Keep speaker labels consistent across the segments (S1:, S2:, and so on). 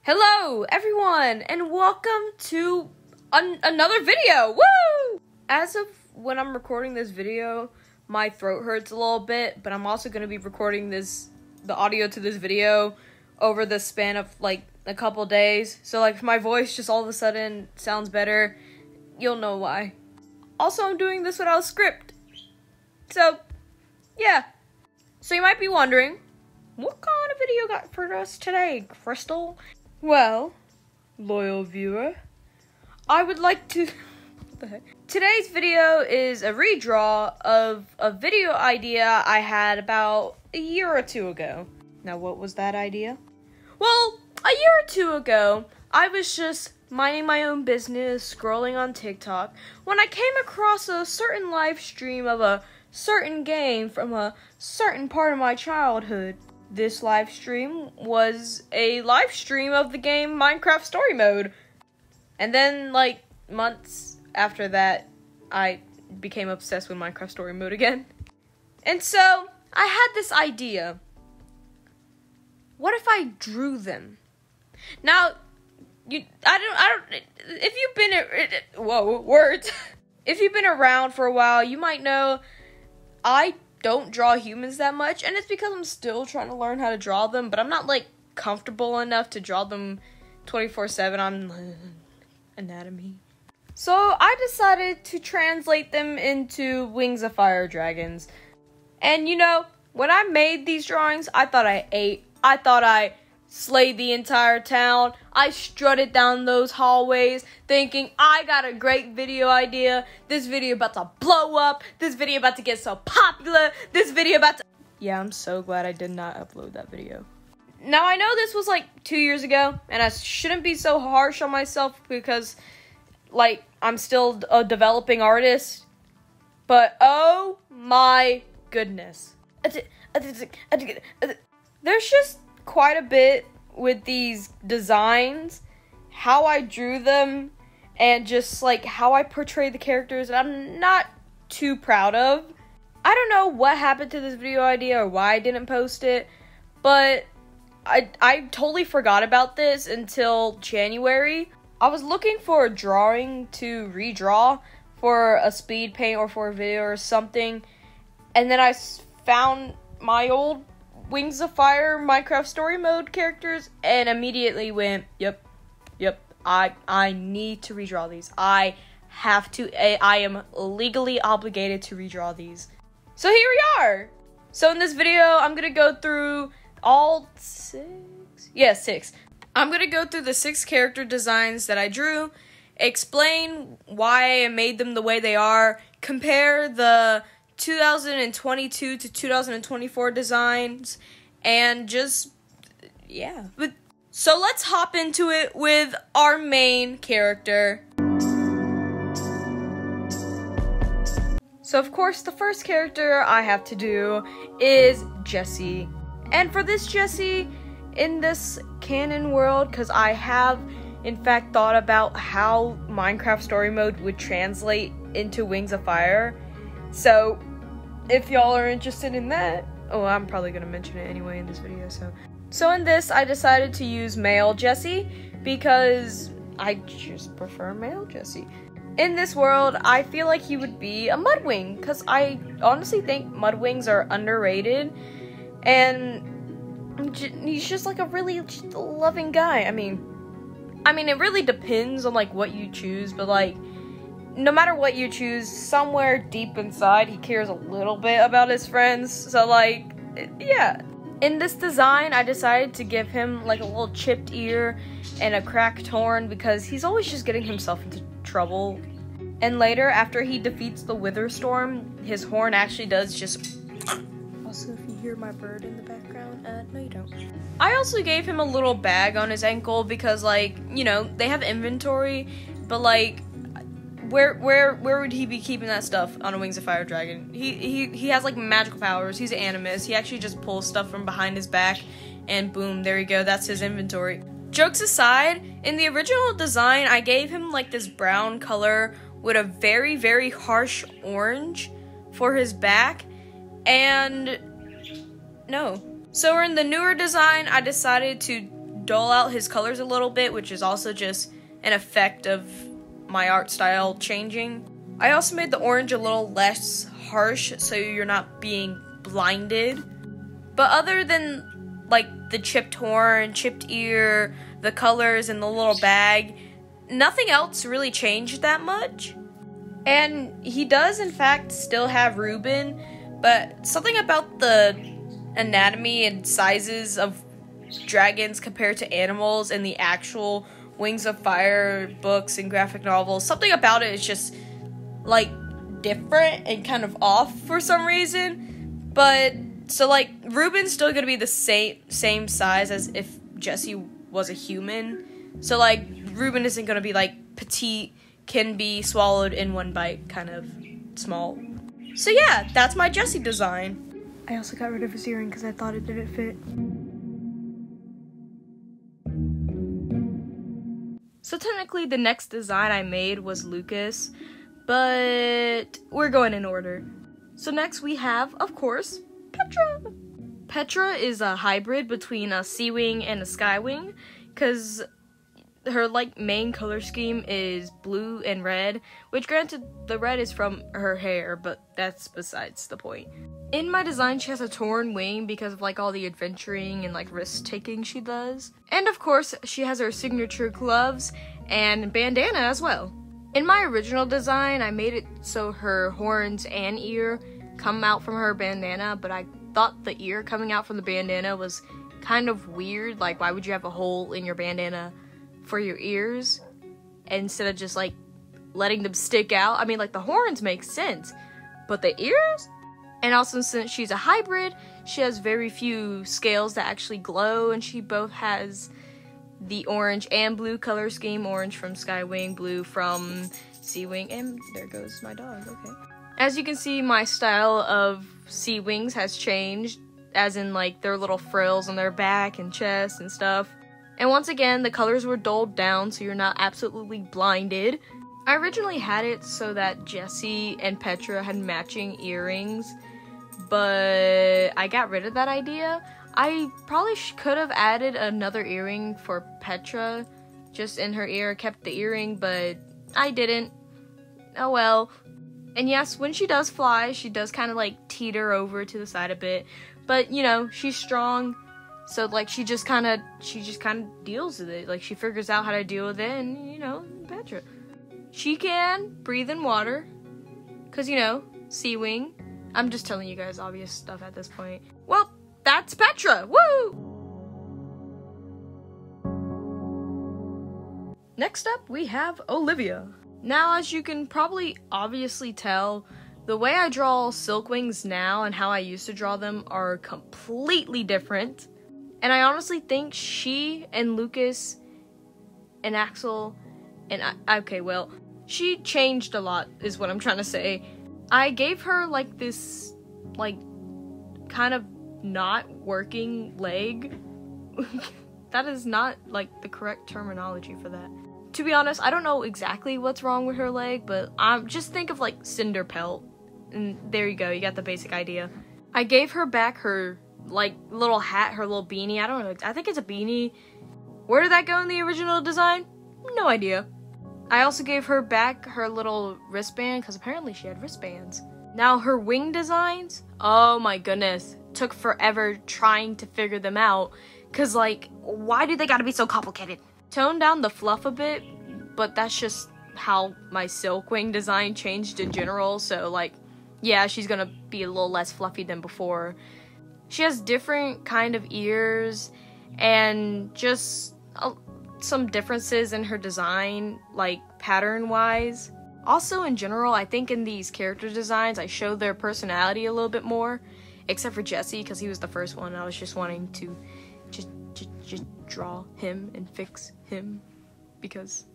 S1: Hello, everyone, and welcome to another video. Woo! As of when I'm recording this video, my throat hurts a little bit, but I'm also going to be recording the audio to this video over the span of like a couple days. So like if my voice just all of a sudden sounds better, you'll know why. Also, I'm doing this without a script. So, yeah. So you might be wondering, what kind of video got for us today, Crystal? Well, loyal viewer, I would like to... What the heck? Today's video is a redraw of a video idea I had about a year or two ago. Now, what was that idea? Well, a year or two ago, I was just minding my own business, scrolling on TikTok, when I came across a certain live stream of a certain game from a certain part of my childhood. This live stream was a live stream of the game Minecraft Storymode. And then, like, months after that, I became obsessed with Minecraft Storymode again. And so, I had this idea. What if I drew them? Now, if you've been, whoa, words. If you've been around for a while, you might know I don't draw humans that much, and it's because I'm still trying to learn how to draw them, but I'm not, like, comfortable enough to draw them 24/7 on anatomy. So I decided to translate them into Wings of Fire dragons. And, you know, when I made these drawings, I thought I ate. I thought I slayed the entire town. I strutted down those hallways thinking I got a great video idea. This video about to blow up. This video about to get so popular. This video about to... Yeah, I'm so glad I did not upload that video. Now, I know this was like 2 years ago, and I shouldn't be so harsh on myself because, like, I'm still a developing artist. But, oh my goodness. There's just quite a bit with these designs, how I drew them, and just like how I portray the characters that I'm not too proud of. I don't know what happened to this video idea or why I didn't post it, but I totally forgot about this until January. I was looking for a drawing to redraw for a speed paint or for a video or something, and then I found my old Wings of Fire Minecraft Storymode characters and immediately went, yep, I need to redraw these. I have to, I am legally obligated to redraw these. So here we are. So in this video, I'm going to go through all six. I'm going to go through the 6 character designs that I drew, explain why I made them the way they are, compare the 2022 to 2024 designs, and just, yeah. So let's hop into it with our main character. So of course, the first character I have to do is Jesse. And for this Jesse, in this canon world, because I have, in fact, thought about how Minecraft Storymode would translate into Wings of Fire. So, if y'all are interested in that, I'm probably going to mention it anyway in this video, So in this, I decided to use male Jesse, because I just prefer male Jesse. In this world, I feel like he would be a Mudwing, because I honestly think Mudwings are underrated, and he's just like a really loving guy. I mean, it really depends on, like, what you choose, but, like, no matter what you choose, somewhere deep inside, he cares a little bit about his friends. So, like, yeah. In this design, I decided to give him, like, a little chipped ear and a cracked horn because he's always just getting himself into trouble. And later, after he defeats the Wither Storm, his horn actually does just... Also, if you hear my bird in the background, no you don't. I also gave him a little bag on his ankle because, like, you know, they have inventory, but, like, where would he be keeping that stuff on a Wings of Fire dragon? He has, like, magical powers. He's an animist. He actually just pulls stuff from behind his back, and boom, there you go. That's his inventory. Jokes aside, in the original design, I gave him, like, this brown color with a very, very harsh orange for his back, and no. So in the newer design, I decided to dull out his colors a little bit, which is also just an effect of my art style changing. I also made the orange a little less harsh so you're not being blinded. But other than like the chipped horn, chipped ear, the colors, and the little bag, nothing else really changed that much. And he does in fact still have Reuben, but something about the anatomy and sizes of dragons compared to animals and the actual Wings of Fire books and graphic novels, something about it is just like different and kind of off for some reason. But so like Reuben's still gonna be the same size as if Jesse was a human. So like Reuben isn't gonna be like petite, can be swallowed in one bite, kind of small. So yeah, that's my Jesse design. I also got rid of his earring because I thought it didn't fit. So technically the next design I made was Lucas, but we're going in order. So next we have, of course, Petra. Petra is a hybrid between a Seawing and a Skywing, because her like main color scheme is blue and red, which granted the red is from her hair, but that's besides the point. In my design she has a torn wing because of like all the adventuring and like risk taking she does. And of course she has her signature gloves and bandana as well. In my original design I made it so her horns and ear come out from her bandana, but I thought the ear coming out from the bandana was kind of weird. Like, why would you have a hole in your bandana for your ears instead of just like letting them stick out? I mean, like the horns make sense, but the ears? And also since she's a hybrid, she has very few scales that actually glow, and she both has the orange and blue color scheme, orange from Skywing, blue from Seawing, and there goes my dog, okay. As you can see, my style of Seawings has changed, as in like their little frills on their back and chest and stuff. And once again, the colors were dulled down so you're not absolutely blinded. I originally had it so that Jesse and Petra had matching earrings, but I got rid of that idea. I probably could have added another earring for Petra, just in her ear, kept the earring, but I didn't. Oh well. And yes, when she does fly, she does kind of like teeter over to the side a bit, but you know, she's strong. So, like, she just kind of deals with it. Like, she figures out how to deal with it, and, you know, Petra. She can breathe in water, because, you know, Seawing. I'm just telling you guys obvious stuff at this point. Well, that's Petra! Woo! Next up, we have Olivia. Now, as you can probably obviously tell, the way I draw Silkwings now and how I used to draw them are completely different. And I honestly think she and Lucas and Axel and she changed a lot is what I'm trying to say. I gave her like this like kind of not working leg. That is not like the correct terminology for that. To be honest, I don't know exactly what's wrong with her leg, but just think of like cinder pelt. And there you go, you got the basic idea. I gave her back her like little hat, her little beanie. I don't know, I think it's a beanie. Where did that go in the original design? No idea. I also gave her back her little wristband because apparently she had wristbands. Now her wing designs, oh my goodness, took forever trying to figure them out because like, why do they gotta be so complicated? Toned down the fluff a bit, but that's just how my Silkwing design changed in general. So like, yeah, she's gonna be a little less fluffy than before. She has different kind of ears and just some differences in her design, like pattern-wise. Also, in general, I think in these character designs, I show their personality a little bit more, except for Jesse, because he was the first one. I was just wanting to just draw him and fix him, because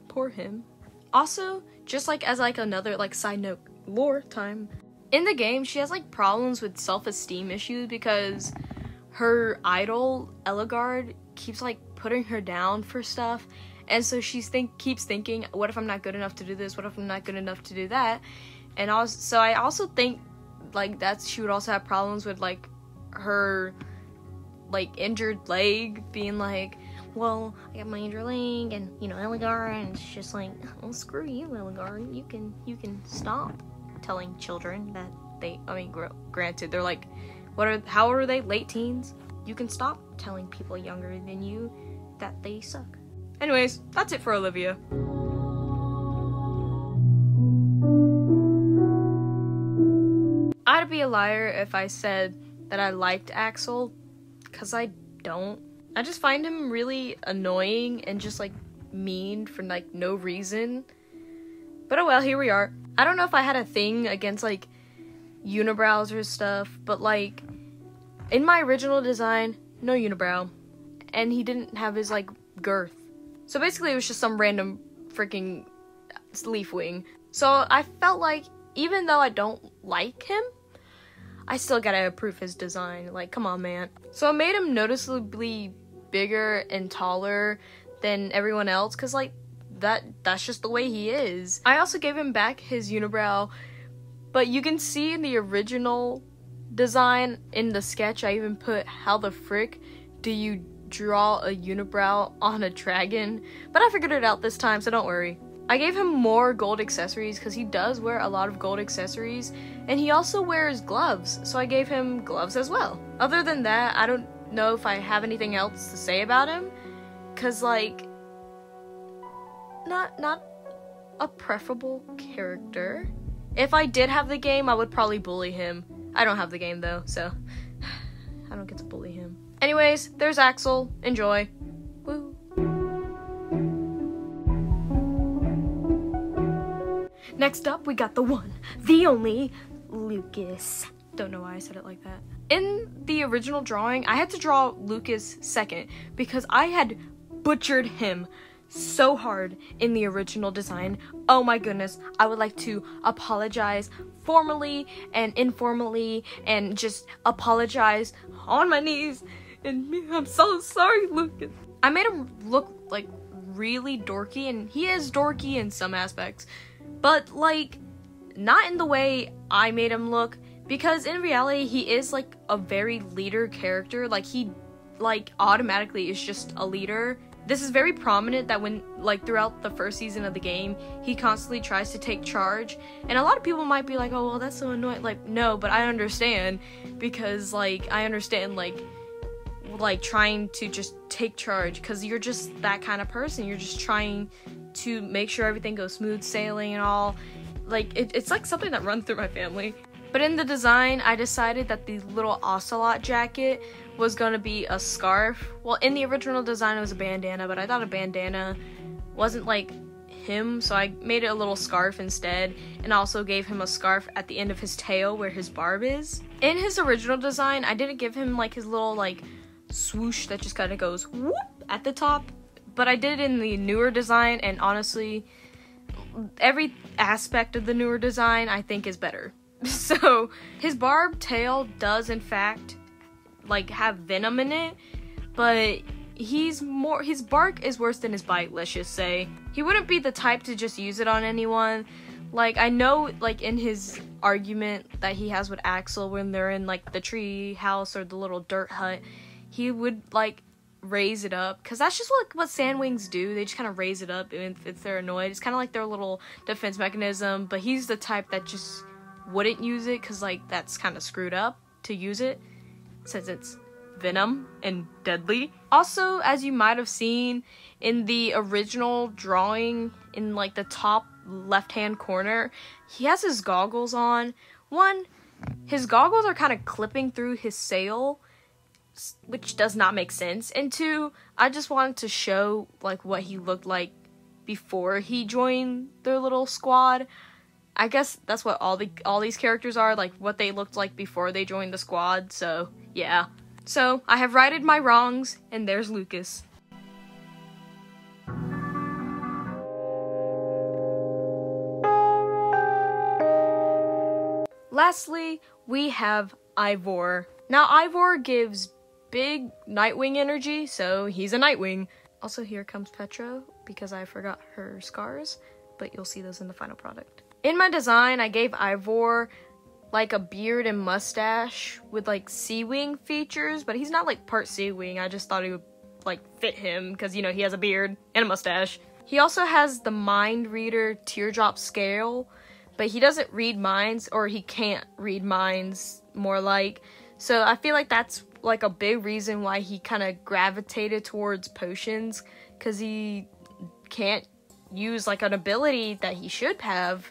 S1: poor him. Also, just like as like another like side note, lore time. In the game, she has like problems with self-esteem issues because her idol, Eligard, keeps like putting her down for stuff. And so she keeps thinking, what if I'm not good enough to do this? What if I'm not good enough to do that? And also, I also think like she would also have problems with like her like injured leg, being like, well, I got my injured leg, and you know, Elgar, and it's just like, oh, screw you, Elgar. You can stop telling children that granted, they're like, how old are they? Late teens? You can stop telling people younger than you that they suck. Anyways, that's it for Olivia. I'd be a liar if I said that I liked Axel, because I don't. I just find him really annoying and just like mean for like no reason. But oh well, here we are. I don't know if I had a thing against like unibrows or stuff, but like in my original design, no unibrow, and he didn't have his like girth. So basically it was just some random freaking leaf wing. So I felt like even though I don't like him, I still gotta approve his design. Like, come on, man. So I made him noticeably bigger and taller than everyone else, because like that's just the way he is. I also gave him back his unibrow, but you can see in the original design, in the sketch, I even put how the frick do you draw a unibrow on a dragon, but I figured it out this time, so don't worry. I gave him more gold accessories because he does wear a lot of gold accessories, and he also wears gloves, so I gave him gloves as well. Other than that, I don't know if I have anything else to say about him, because like, not a preferable character. If I did have the game, I would probably bully him. I don't have the game though, so I don't get to bully him. Anyways, there's Axel. Enjoy. Woo. Next up, we got the one, the only, Lucas. Don't know why I said it like that. In the original drawing, I had to draw Lucas second because I had butchered him so hard in the original design. Oh my goodness, I would like to apologize formally and informally and just apologize on my knees. And I'm so sorry, Lucas. I made him look like really dorky, and he is dorky in some aspects, but like not in the way I made him look, because in reality he is like a very leader character. Like he like automatically is just a leader. This is very prominent that when like throughout the first season of the game, he constantly tries to take charge, and a lot of people might be like, oh well, that's so annoying. Like, no, but I understand, because like I understand like trying to just take charge, because you're just that kind of person. You're just trying to make sure everything goes smooth sailing and all. Like it's like something that runs through my family. But in the design, I decided that the little ocelot jacket was gonna be a scarf. Well, in the original design it was a bandana, but I thought a bandana wasn't like him, so I made it a little scarf instead, and also gave him a scarf at the end of his tail where his barb is. In his original design, I didn't give him like his little like swoosh that just kind of goes whoop at the top, but I did it in the newer design, and honestly, every aspect of the newer design I think is better. So his barbed tail does in fact like have venom in it, but his bark is worse than his bite, let's just say. He wouldn't be the type to just use it on anyone. Like, I know like in his argument that he has with Axel when they're in like the tree house or the little dirt hut, he would like raise it up, because that's just what sandwings do. They just kind of raise it up if they're annoyed. It's kind of like their little defense mechanism, but he's the type that just wouldn't use it, because like that's kind of screwed up to use it since it's venom and deadly. Also, as you might have seen in the original drawing, in like the top left hand corner, he has his goggles on. One, his goggles are kind of clipping through his sail, which does not make sense. And two, I just wanted to show like what he looked like before he joined their little squad. I guess that's what all these characters are, like what they looked like before they joined the squad. So yeah, so I have righted my wrongs, and there's Lucas. Lastly, we have Ivor. Now Ivor gives big Nightwing energy, so he's a Nightwing. Also, here comes Petra, because I forgot her scars, but you'll see those in the final product. In my design, I gave Ivor like a beard and mustache with like Seawing features, but he's not like part Seawing. I just thought he would like fit him because, you know, he has a beard and a mustache. He also has the mind reader teardrop scale, but he doesn't read minds, or he can't read minds, more like. So I feel like that's like a big reason why he kind of gravitated towards potions, because he can't use like an ability that he should have,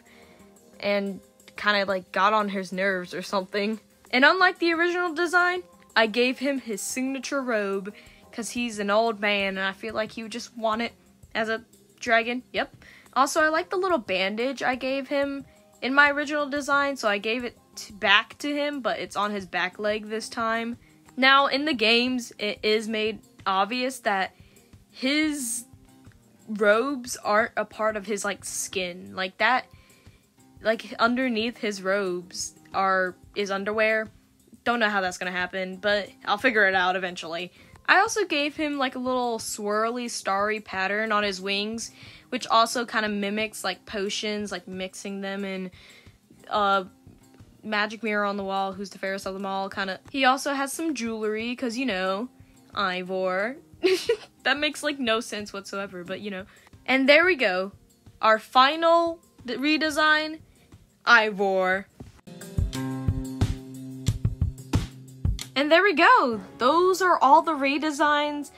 S1: and kind of like got on his nerves or something. And unlike the original design, I gave him his signature robe because he's an old man and I feel like he would just want it as a dragon. Yep. Also, I like the little bandage I gave him in my original design, so I gave it back to him, but it's on his back leg this time. Now, in the games, it is made obvious that his robes aren't a part of his like skin. Like that, like underneath his robes is underwear. Don't know how that's gonna happen, but I'll figure it out eventually. I also gave him like a little swirly starry pattern on his wings, which also kind of mimics like potions, like mixing them in magic mirror on the wall, who's the fairest of them all, kind of. He also has some jewelry, because, you know, Ivor. That makes like no sense whatsoever, but you know. And there we go, our final redesign, Ivor. And there we go, those are all the redesigns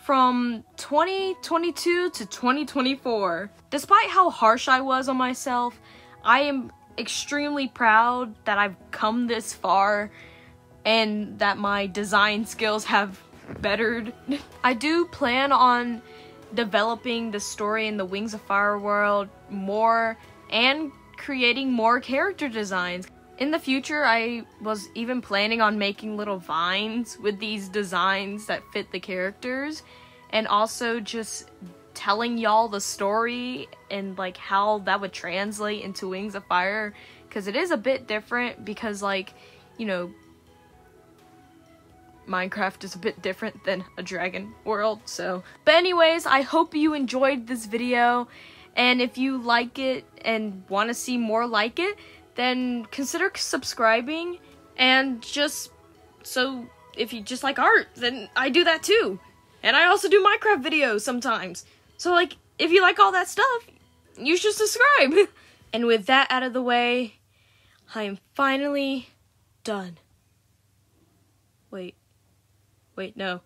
S1: from 2022 to 2024. Despite how harsh I was on myself, I am extremely proud that I've come this far and that my design skills have bettered. I do plan on developing the story in the Wings of Fire world more and creating more character designs. In the future, I was even planning on making little vines with these designs that fit the characters, and also just telling y'all the story and like how that would translate into Wings of Fire, because it is a bit different, because like, you know, Minecraft is a bit different than a dragon world, so. But anyways, I hope you enjoyed this video, and if you like it and want to see more like it, then consider subscribing. And just so if you just like art, then I do that too, and I also do Minecraft videos sometimes. So like, if you like all that stuff, you should subscribe. And with that out of the way, I am finally done. Wait, no.